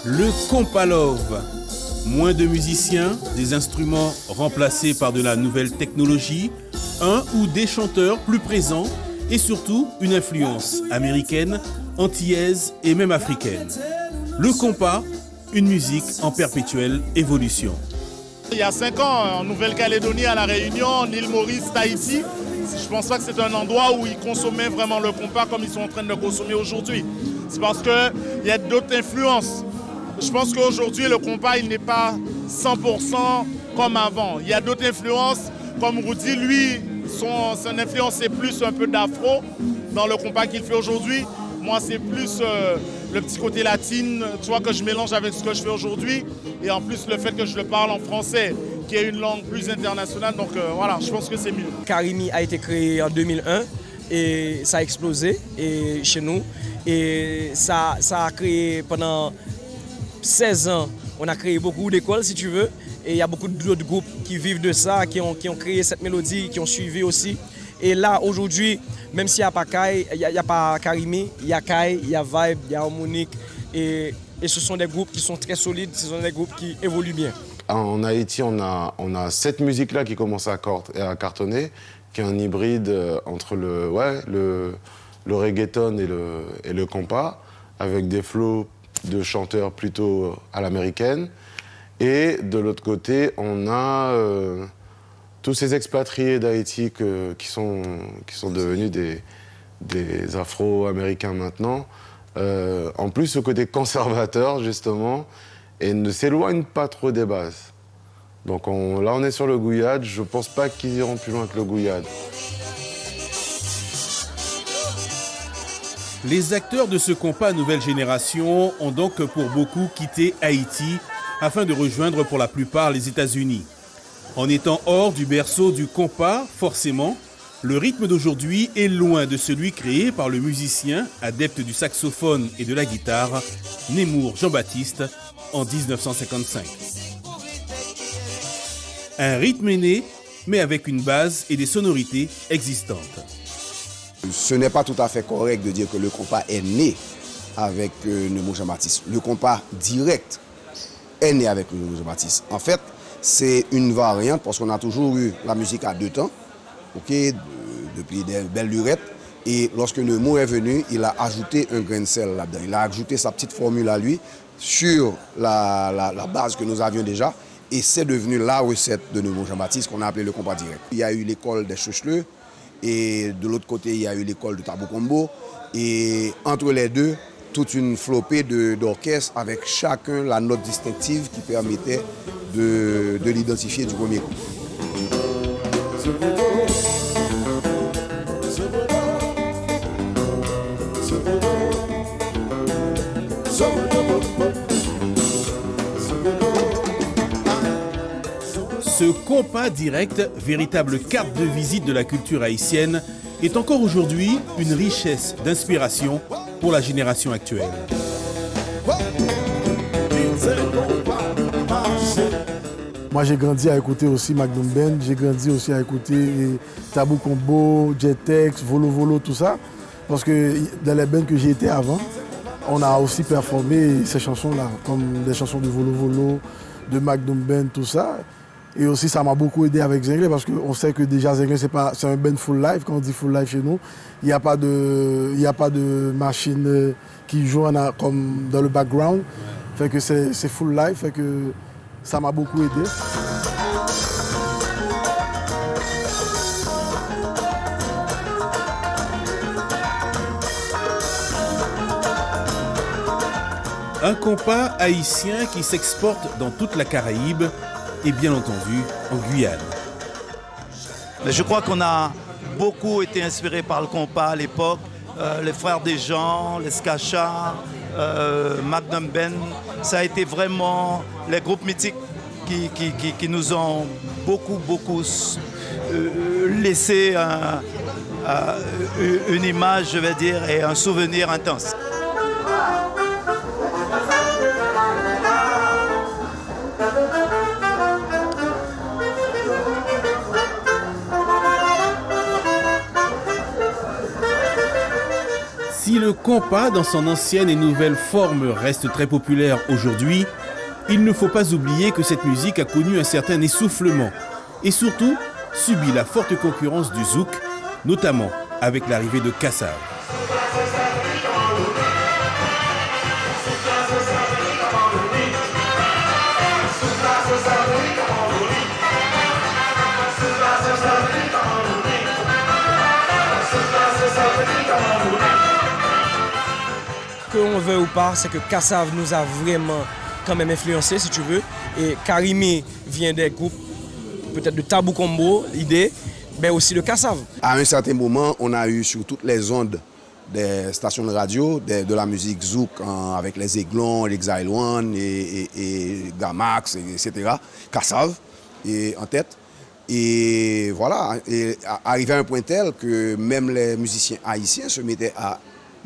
Le compas love. Moins de musiciens, des instruments remplacés par de la nouvelle technologie, un ou des chanteurs plus présents et surtout une influence américaine, antillaise et même africaine. Le compas, une musique en perpétuelle évolution. Il y a 5 ans, en Nouvelle-Calédonie, à La Réunion, en île Maurice, Tahiti, je ne pense pas que c'est un endroit où ils consommaient vraiment le compas comme ils sont en train de le consommer aujourd'hui. C'est parce qu'il y a d'autres influences. Je pense qu'aujourd'hui, le compas, il n'est pas 100% comme avant. Il y a d'autres influences, comme Rudy, lui, son influence, c'est plus un peu d'afro dans le compas qu'il fait aujourd'hui. Moi, c'est plus le petit côté latine, tu vois, que je mélange avec ce que je fais aujourd'hui. Et en plus, le fait que je le parle en français, qui est une langue plus internationale. Donc voilà, je pense que c'est mieux. Karimi a été créé en 2001 et ça a explosé chez nous. Et ça a créé pendant 16 ans, on a créé beaucoup d'écoles, si tu veux, et il y a beaucoup d'autres groupes qui vivent de ça, qui ont créé cette mélodie, qui ont suivi aussi. Et là, aujourd'hui, même s'il n'y a pas Kai, il n'y a pas Karimi, il y a Kai, il y a Vibe, il y a Harmonique, et ce sont des groupes qui sont très solides, ce sont des groupes qui évoluent bien. En Haïti, on a cette musique-là qui commence à cartonner, qui est un hybride entre le reggaeton et le compas, avec des flows de chanteurs plutôt à l'américaine. Et de l'autre côté, on a tous ces expatriés d'Haïti qui sont devenus des Afro-Américains maintenant. En plus, ce côté conservateur, justement, et ne s'éloigne pas trop des bases. Donc là, on est sur le gouyade. Je ne pense pas qu'ils iront plus loin que le gouyade. Les acteurs de ce compas nouvelle génération ont donc pour beaucoup quitté Haïti afin de rejoindre pour la plupart les États-Unis. En étant hors du berceau du compas, forcément, le rythme d'aujourd'hui est loin de celui créé par le musicien, adepte du saxophone et de la guitare, Nemours Jean-Baptiste, en 1955. Un rythme est né, mais avec une base et des sonorités existantes. Ce n'est pas tout à fait correct de dire que le compas est né avec Nemours Jean-Baptiste. Le compas direct est né avec Nemours Jean-Baptiste. En fait, c'est une variante parce qu'on a toujours eu la musique à deux temps, depuis des belles lurettes. Et lorsque Nemours est venu, il a ajouté un grain de sel là-dedans. Il a ajouté sa petite formule à lui sur la base que nous avions déjà. Et c'est devenu la recette de Nemours Jean-Baptiste qu'on a appelé le compas direct. Il y a eu l'école des Choucheleux. Et de l'autre côté, il y a eu l'école de Tabou Combo. Et entre les deux, toute une flopée d'orchestres avec chacun la note distinctive qui permettait de l'identifier du premier coup. Ce compas direct, véritable carte de visite de la culture haïtienne, est encore aujourd'hui une richesse d'inspiration pour la génération actuelle. Moi j'ai grandi à écouter aussi Magnum Ben, j'ai grandi aussi à écouter Tabou Combo, Jetex, Volo Volo, tout ça. Parce que dans les bands que j'ai été avant, on a aussi performé ces chansons-là, comme des chansons de Volo Volo, de Magnum Ben, tout ça. Et aussi, ça m'a beaucoup aidé avec Zinglé parce qu'on sait que déjà Zinglé, c'est un band full live. Quand on dit full live chez nous, il n'y a pas de machine qui joue comme dans le background. Fait que c'est full live, fait que ça m'a beaucoup aidé. Un compas haïtien qui s'exporte dans toute la Caraïbe et bien entendu en Guyane. Mais je crois qu'on a beaucoup été inspiré par le compas à l'époque. Les Frères Desjans, les Skacha, Magnum Ben, ça a été vraiment les groupes mythiques qui nous ont beaucoup laissé une image, je vais dire, et un souvenir intense. Si le compas dans son ancienne et nouvelle forme reste très populaire aujourd'hui, il ne faut pas oublier que cette musique a connu un certain essoufflement et surtout subit la forte concurrence du zouk, notamment avec l'arrivée de Kassav. Qu'on veut ou pas, c'est que Kassav nous a vraiment quand même influencé, si tu veux. Et Karimi vient des groupes, peut-être de Tabou Combo, l'idée, mais aussi de Kassav. À un certain moment, on a eu sur toutes les ondes des stations de radio, de la musique zouk, avec les Aiglons, les Xyloan et Gamax, etc. Kassav en tête. Et voilà, et arrivé à un point tel que même les musiciens haïtiens se mettaient à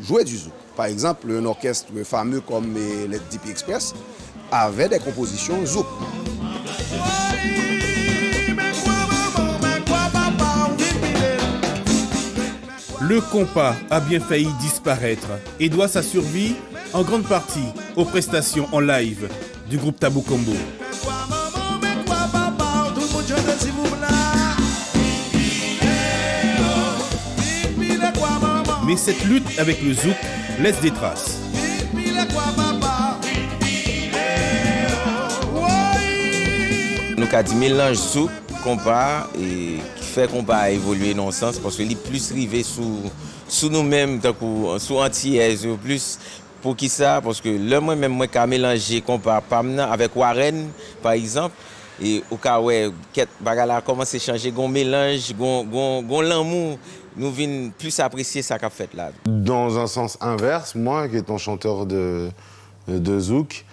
jouer du zouk. Par exemple, un orchestre fameux comme les Deep Express avait des compositions zouk. Le compas a bien failli disparaître et doit sa survie en grande partie aux prestations en live du groupe Tabou Combo. Mais cette lutte avec le zouk laisse des traces. Nous avons dit mélange zouk, compas, et qui fait qu'on va évoluer dans le sens parce qu'il est plus rivé sous nous-mêmes, sous antillaise, plus pour qui ça? Parce que là, moi-même, moi, quand mélanger compas avec Warren, par exemple, et au cas où bagala a commencé à changer, gon mélange, gon l'amour, nous venons plus apprécier ça qu'a fait là. Dans un sens inverse, moi qui étant chanteur de zouk,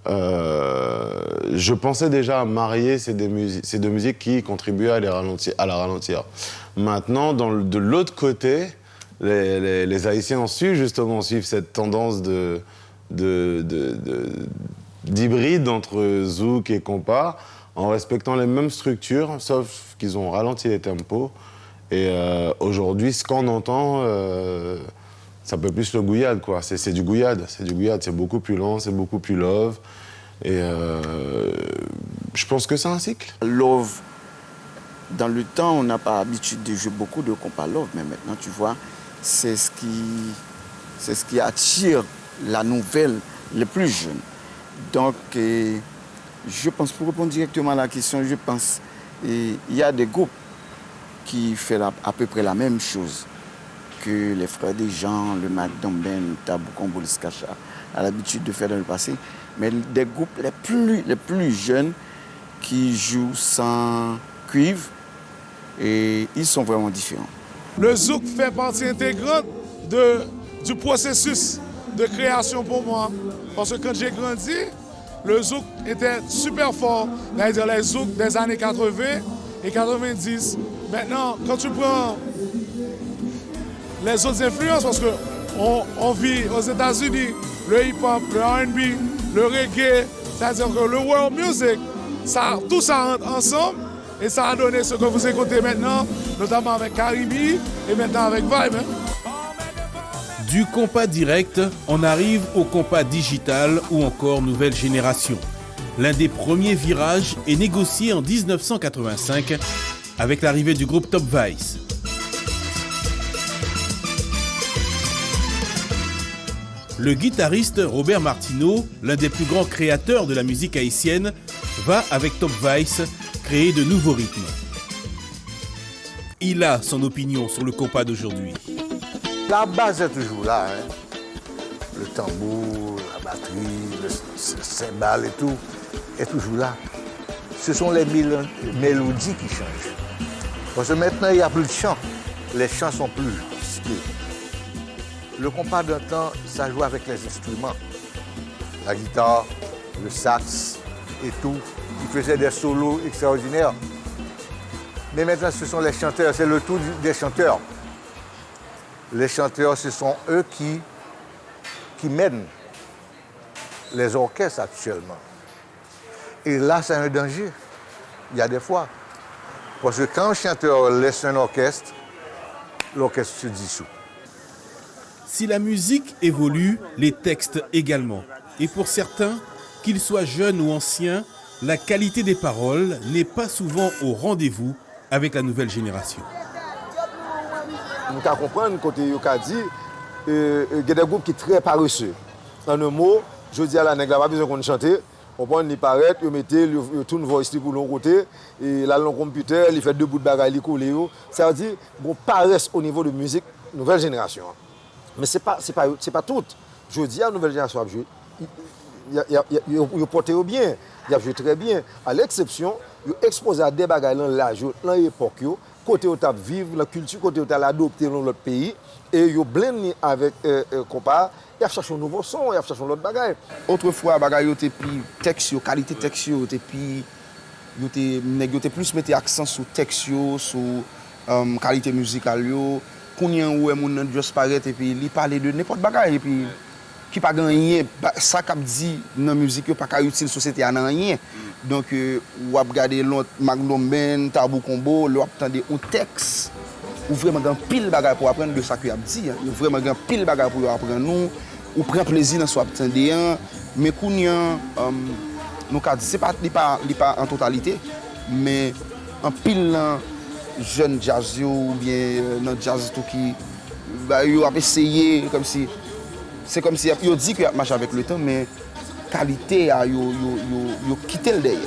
je pensais déjà à marier ces deux musiques qui contribuaient à la ralentir. Maintenant, de l'autre côté, les Haïtiens ont su justement suivre cette tendance d'hybride entre zouk et compas, en respectant les mêmes structures, sauf qu'ils ont ralenti les tempos. Et aujourd'hui, ce qu'on entend, ça peut plus le gouillade, quoi. C'est du gouillade, c'est beaucoup plus lent, c'est beaucoup plus love. Et je pense que c'est un cycle. Love, dans le temps, on n'a pas l'habitude de jouer beaucoup de compas love, mais maintenant, tu vois, c'est ce qui attire la nouvelle, les plus jeunes. Donc, je pense, pour répondre directement à la question, je pense qu'il y a des groupes qui font à peu près la même chose que les Frères des Gens, le Magnum Ben, Tabou Combo, le Skacha, a l'habitude de faire dans le passé. Mais des groupes les plus jeunes qui jouent sans cuivre, et ils sont vraiment différents. Le zouk fait partie intégrante du processus de création pour moi. Parce que quand j'ai grandi, le zouk était super fort, c'est-à-dire les zouk des années 80 et 90. Maintenant, quand tu prends les autres influences, parce qu'on vit aux États-Unis, le hip-hop, le R&B, le reggae, c'est-à-dire que le world music, tout ça rentre ensemble et ça a donné ce que vous écoutez maintenant, notamment avec Karimi et maintenant avec Vibe. Du compas direct, on arrive au compas digital ou encore nouvelle génération. L'un des premiers virages est négocié en 1985 avec l'arrivée du groupe Top Vice. Le guitariste Robert Martineau, l'un des plus grands créateurs de la musique haïtienne, va avec Top Vice créer de nouveaux rythmes. Il a son opinion sur le compas d'aujourd'hui. La base est toujours là, hein. Le tambour, la batterie, le cymbale et tout est toujours là. Ce sont les mélodies qui changent. Parce que maintenant, il n'y a plus de chant. Les chants sont plus stylés. Le compas d'un temps, ça jouait avec les instruments. La guitare, le sax et tout. Ils faisaient des solos extraordinaires. Mais maintenant, ce sont les chanteurs, c'est le tour des chanteurs. Les chanteurs, ce sont eux qui mènent les orchestres actuellement. Et là, c'est un danger. Il y a des fois. Parce que quand un chanteur laisse un orchestre, l'orchestre se dissout. Si la musique évolue, les textes également. Et pour certains, qu'ils soient jeunes ou anciens, la qualité des paroles n'est pas souvent au rendez-vous avec la nouvelle génération. Nous comprenons côté Yokadi, il y a des groupes qui sont très paresseux. En un mot, je dis à la nègre, pas besoin qu'on chante. On prend les paraître, ils mettent tout voix pour l'autre côté, et là, le computer, il fait 2 bouts de bagaille, il coule. Ça veut dire qu'on paresse au niveau de musique nouvelle génération. Mais ce n'est pas tout. Je dis à la nouvelle génération, ils portent bien, ils jouent très bien. À l'exception, ils exposent à des bagailles dans l'âge, dans l'époque, côté où ils vivent, la culture, côté où ils adopté dans l'autre pays, et ils blendent avec compas. Il a cherché un nouveau son, il a cherché l'autre bagaille. Autrefois, bagaille était plus texte, qualité texte, était plus, était plus mettre accent sur texte, sur qualité musicale. Quand il y a un monde juste paraître et puis il parle de n'importe bagaille et puis qui pas gagné ça qu'a dit dans musique pas qu'à utile société à rien. Donc ou regarder l'autre Magnum Ben, Tabou Combo, l'autre attendre un texte ou vraiment grand pile bagaille pour apprendre de ça qu'il a dit, il vraiment grand pile bagaille pour apprendre nous ou prend plaisir dans soit attendre mais quand il y a nous qu'a dit c'est pas en totalité mais en pile jeune jazz ou bien dans jazz tout qui yo a essayé comme si c'est comme si yo dit que a marché avec le temps mais qualité a yo quitté le derrière.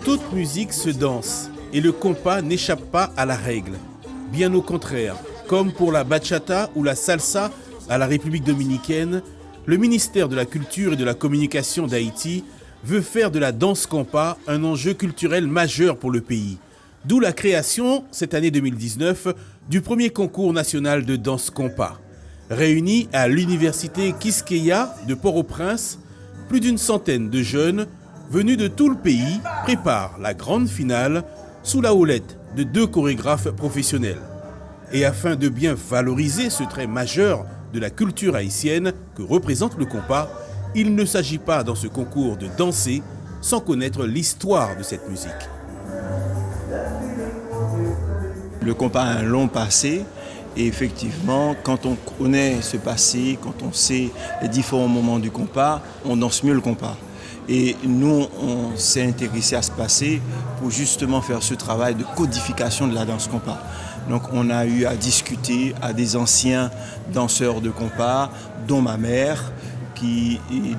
Toute musique se danse et le compas n'échappe pas à la règle. Bien au contraire, comme pour la bachata ou la salsa à la République dominicaine, le ministère de la Culture et de la Communication d'Haïti veut faire de la danse compas un enjeu culturel majeur pour le pays. D'où la création, cette année 2019, du premier concours national de danse compas. Réunis à l'université Quisqueya de Port-au-Prince, plus d'une centaine de jeunes venus de tout le pays préparent la grande finale sous la houlette de 2 chorégraphes professionnels. Et afin de bien valoriser ce trait majeur de la culture haïtienne que représente le compas, il ne s'agit pas dans ce concours de danser sans connaître l'histoire de cette musique. Le compas a un long passé et effectivement, quand on connaît ce passé, quand on sait les différents moments du compas, on danse mieux le compas. Et nous, on s'est intéressé à ce passé pour justement faire ce travail de codification de la danse compas. Donc on a eu à discuter à des anciens danseurs de compas, dont ma mère,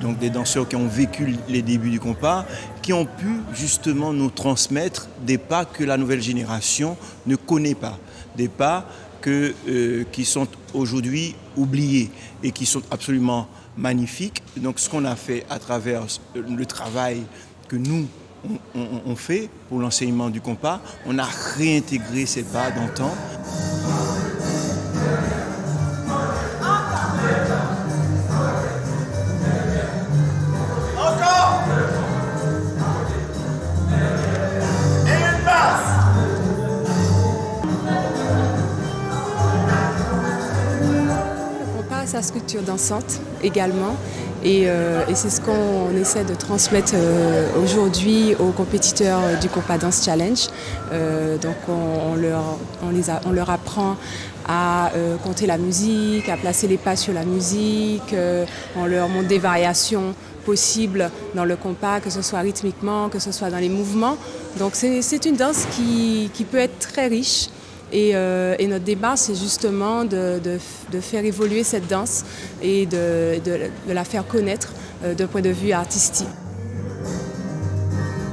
donc des danseurs qui ont vécu les débuts du compas, qui ont pu justement nous transmettre des pas que la nouvelle génération ne connaît pas, des pas qui sont aujourd'hui oubliés et qui sont absolument magnifiques. Donc ce qu'on a fait à travers le travail que nous on fait pour l'enseignement du compas, on a réintégré ces pas d'antan. Sa structure dansante également et c'est ce qu'on essaie de transmettre aujourd'hui aux compétiteurs du Compas Dance Challenge. Donc on leur apprend à compter la musique, à placer les pas sur la musique, on leur montre des variations possibles dans le compas, que ce soit rythmiquement, que ce soit dans les mouvements. Donc c'est une danse qui peut être très riche. Et notre débat, c'est justement de faire évoluer cette danse et de la faire connaître d'un point de vue artistique.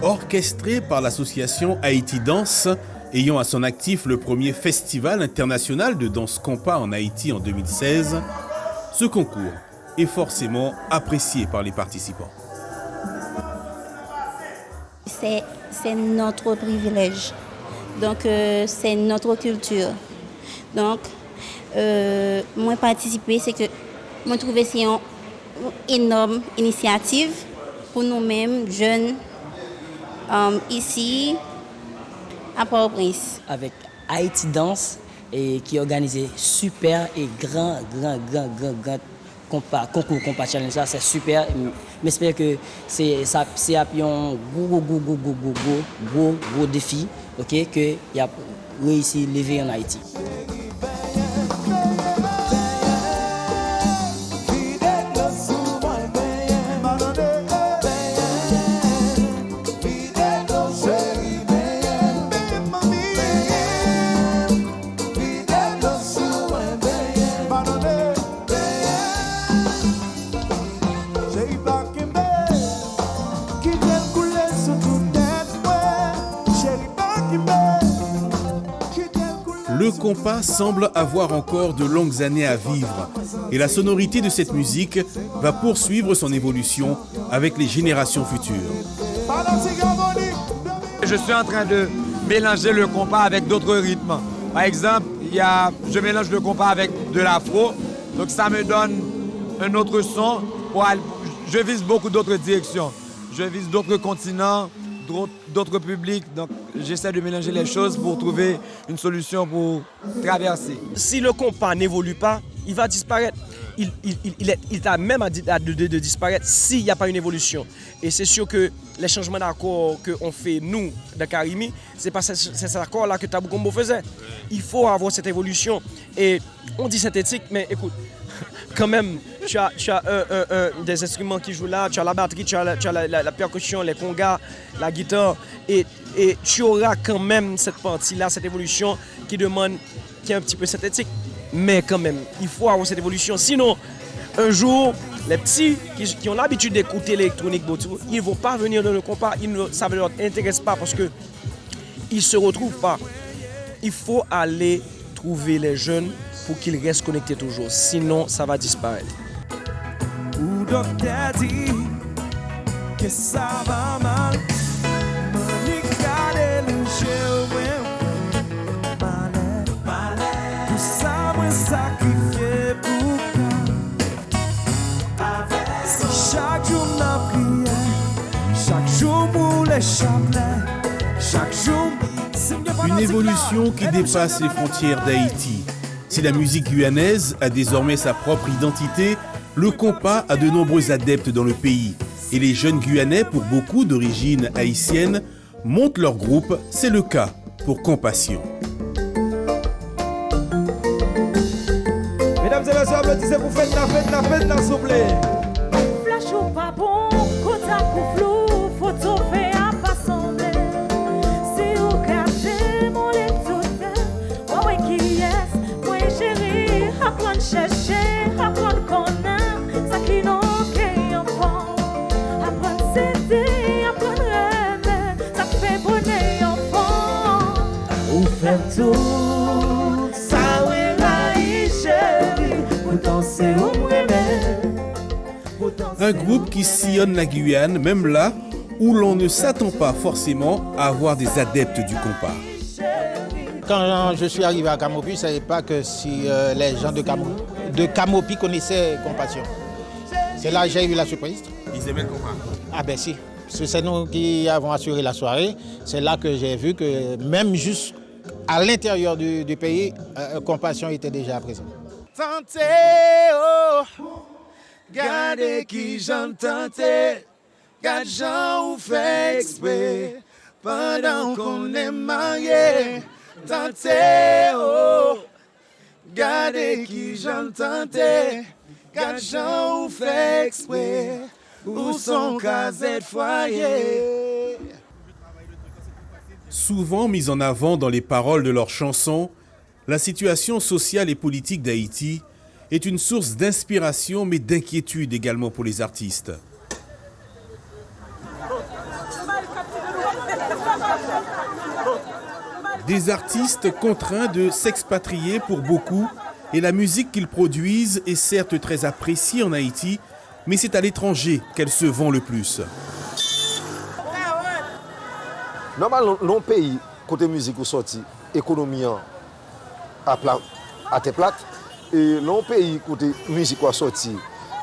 Orchestré par l'association Haïti Danse, ayant à son actif le premier festival international de danse compas en Haïti en 2016, ce concours est forcément apprécié par les participants. C'est notre privilège. Donc, c'est notre culture. Donc, moi, participer, c'est que moi, trouve que c'est une énorme initiative pour nous-mêmes, jeunes ici à Port-au-Prince. Avec Haïti Danse et qui organisait super et grand concours compas challenge, ça c'est super. J'espère que c'est un gros défi, ok, que y a réussi à lever en Haïti. Le compas semble avoir encore de longues années à vivre et la sonorité de cette musique va poursuivre son évolution avec les générations futures. Je suis en train de mélanger le compas avec d'autres rythmes. Par exemple, je mélange le compas avec de l'afro, donc ça me donne un autre son. Je vise beaucoup d'autres directions. Je vise d'autres continents, d'autres publics. Donc j'essaie de mélanger les choses pour trouver une solution pour traverser. Si le compas n'évolue pas, il va disparaître. Il a même à de disparaître s'il n'y a pas une évolution. Et c'est sûr que les changements d'accords qu'on fait, nous, de Karimi, c'est pas cet accord-là que Tabou Combo faisait. Il faut avoir cette évolution. Et on dit synthétique, mais écoute, quand même, tu as des instruments qui jouent là, tu as la batterie, tu as la percussion, les congas, la guitare, et tu auras quand même cette partie-là, cette évolution qui est un petit peu synthétique. Mais quand même, il faut avoir cette évolution. Sinon, un jour, les petits qui ont l'habitude d'écouter l'électronique, ils ne vont pas venir dans le compas, ça ne leur intéresse pas parce qu'ils ne se retrouvent pas. Il faut aller trouver les jeunes pour qu'ils restent connectés toujours. Sinon, ça va disparaître. Ou docteur dit que ça va mal. Sacrifié pour chaque jour ma prière, chaque jour pour les chapelets, chaque jour. Une évolution qui dépasse les frontières d'Haïti. Si la musique guyanaise a désormais sa propre identité, le compas a de nombreux adeptes dans le pays. Et les jeunes Guyanais, pour beaucoup d'origine haïtienne, montent leur groupe. C'est le cas pour Compassion. Mesdames et messieurs, applaudissez pour fête, s'il vous plaît. Flash ou pas bon, côte à coup flou, photo fait à pas sembler. Si vous cassez mon étoile, ouais qui est, moi chérie, apprendre chercher, apprendre connaître, ça qui n'en qu'est enfant. Apprendre céder, apprendre rêver, ça fait bonheur enfant. Ou faire tout, ça oui. Un groupe qui sillonne la Guyane, même là où l'on ne s'attend pas forcément à avoir des adeptes du compas. Quand je suis arrivé à Camopi, je ne savais pas que si les gens de Camopi connaissaient Compassion. C'est là que j'ai eu la surprise. Ils aimaient le compas? Ah ben si, c'est nous qui avons assuré la soirée. C'est là que j'ai vu que même juste à l'intérieur du pays, Compassion était déjà présent. Tante, oh, gardez qui j'entends, gardez j'en ou fait exprès, pendant qu'on est marié. Tante, oh, gardez qui j'entends, gardez j'en ou fait exprès, où sont casés de foyer. Souvent mis en avant dans les paroles de leurs chansons, la situation sociale et politique d'Haïti est une source d'inspiration mais d'inquiétude également pour les artistes. Des artistes contraints de s'expatrier pour beaucoup et la musique qu'ils produisent est certes très appréciée en Haïti, mais c'est à l'étranger qu'elle se vend le plus. Normalement, non pays, côté musique ou sorti, économie à tes plates, et non pays, côté musique ou sorti,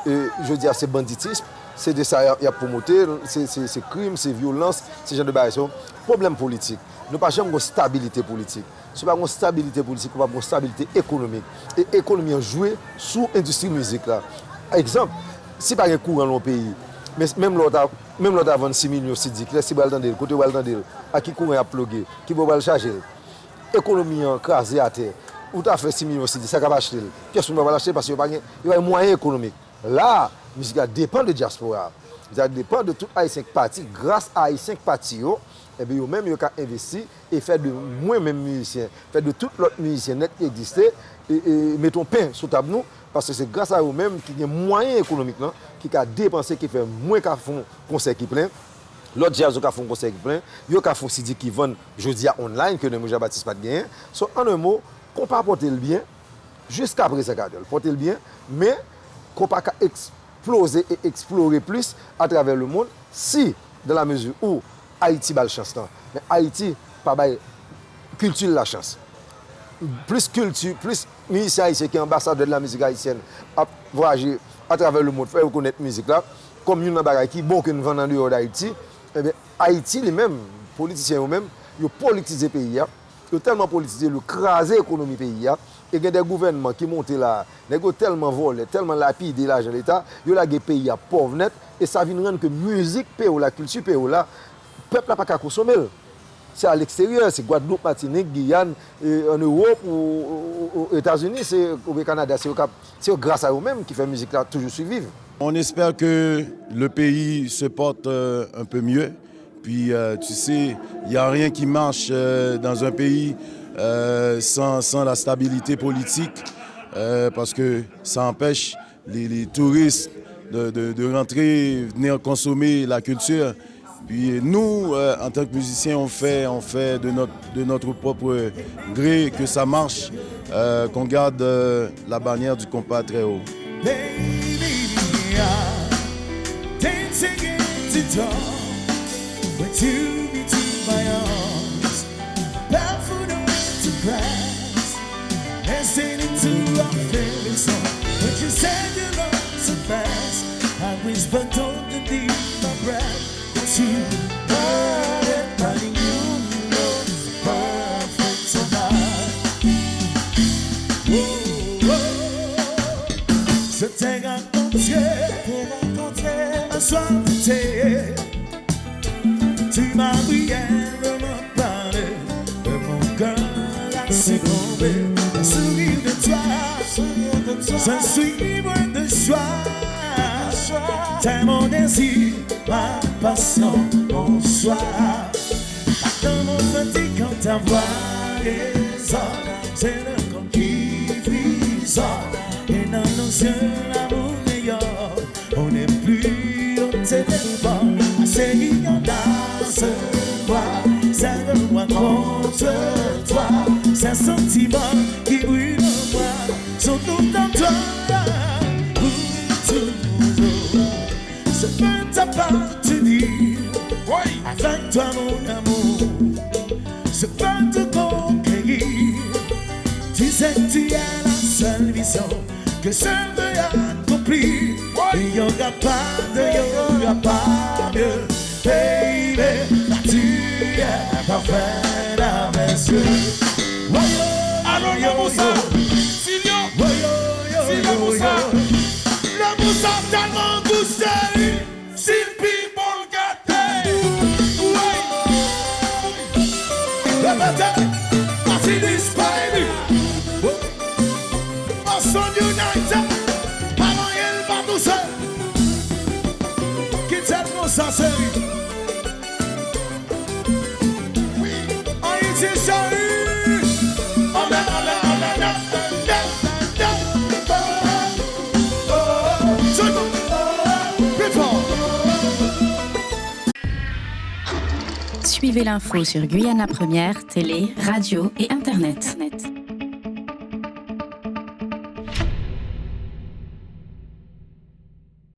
je veux dire, c'est banditisme, c'est de ça qu'il y a promoté, c'est crime, c'est violence, c'est genre de bagages. Problème politique. Nous pas jamais une stabilité politique. Si pas une stabilité politique, on pas une stabilité économique. Et l'économie a joué sous l'industrie musique là. Exemple, si pas un courant dans le pays, mais même l'autre avant 6 millions, c'est dit, si vous allez côté vous allez à qui courant a plugué, qui va le charger. L'économie a crasé à terre. Ou tu as fait 6 millions, c'est dit, ça va acheter. Qu'est-ce qu'on va l'acheter parce qu'il y a un moyen économique. Là, la musique dépend de la diaspora. Ça dépend de tout Haïtien parti. Grâce à Haïtien parti, eh bien, eux-mêmes, ils ont investi et fait de moi-même musiciens, fait de tous les autres musiciens net qui existaient et mettons pain sur table nous parce que c'est grâce à eux-mêmes qu'il y a moyen économique qui a dépensé, qui fait moins qu'à font concert qui plein. L'autre jazz qui font concert qui plein, ils ont fait CD qui vendent jeudi online que ne Mouja Baptiste pas de gain. So, en un mot, qu'on peut porter le bien jusqu'à présent, porter le bien, mais qu'on peut exploser et explorer plus à travers le monde si, dans la mesure où Haïti a la chance. Mais Haïti, pas la culture la chance. Plus culture, plus musiciens haïtiens qui sont ambassadeurs de la musique haïtienne à voyager à travers le monde, faire reconnaître la musique là, comme une bagaille qui est bon que nous vendons en dehors d'Haïti, eh bien, Haïti, les mêmes politiciens eux-mêmes, ils ont politisé le pays, ils ont tellement politisé, ils ont crasé l'économie du pays. Et il y a des gouvernements qui montent là, ils ont tellement volé, tellement lapidé l'argent de l'État, ils ont des pays pauvres net, et ça vient rendre que la musique, la culture, là, le peuple n'a pas qu'à consommer. C'est à l'extérieur, c'est Guadeloupe, Martinique, Guyane, en Europe ou aux États-Unis, c'est au Canada. C'est grâce à eux-mêmes qui fait la musique là toujours survivre. On espère que le pays se porte un peu mieux. Puis, tu sais, il n'y a rien qui marche dans un pays sans la stabilité politique, parce que ça empêche les touristes de rentrer, venir consommer la culture. Puis nous, en tant que musiciens, on fait de notre propre gré que ça marche, qu'on garde la bannière du compas très haut. Je t'ai rencontré un soir d'été. Tu m'as brièvement parlé de mon cœur à succomber. Un sourire de toi, je suis loin de joie. T'es mon désir, ma passion, mon choix. Dans mon petit quand ta voix résonne, c'est le corps qui frissonne. Et dans nos yeux, l'amour meilleur, on n'est plus au téléphone. C'est rien dans ce bois, c'est le moi contre toi. C'est un sentiment qui brûle en moi, surtout dans toi. Pour toujours, je peux t'appartenir. Avec toi, mon amour, je peux te conquérir. Tu sais que tu es la seule vision que je veux accomplir. Il n'y aura pas mieux, baby. Tu es parfaite à mes yeux. Alors le Moussa, Silio Moussa, le Moussa tellement boosté, si people get le matin, voici disparu. Son United, avant elle va tout seul. Qui t'aime mon sincère? Oui, Haïti salut. Suivez l'info sur Guyana Première, télé, radio et internet.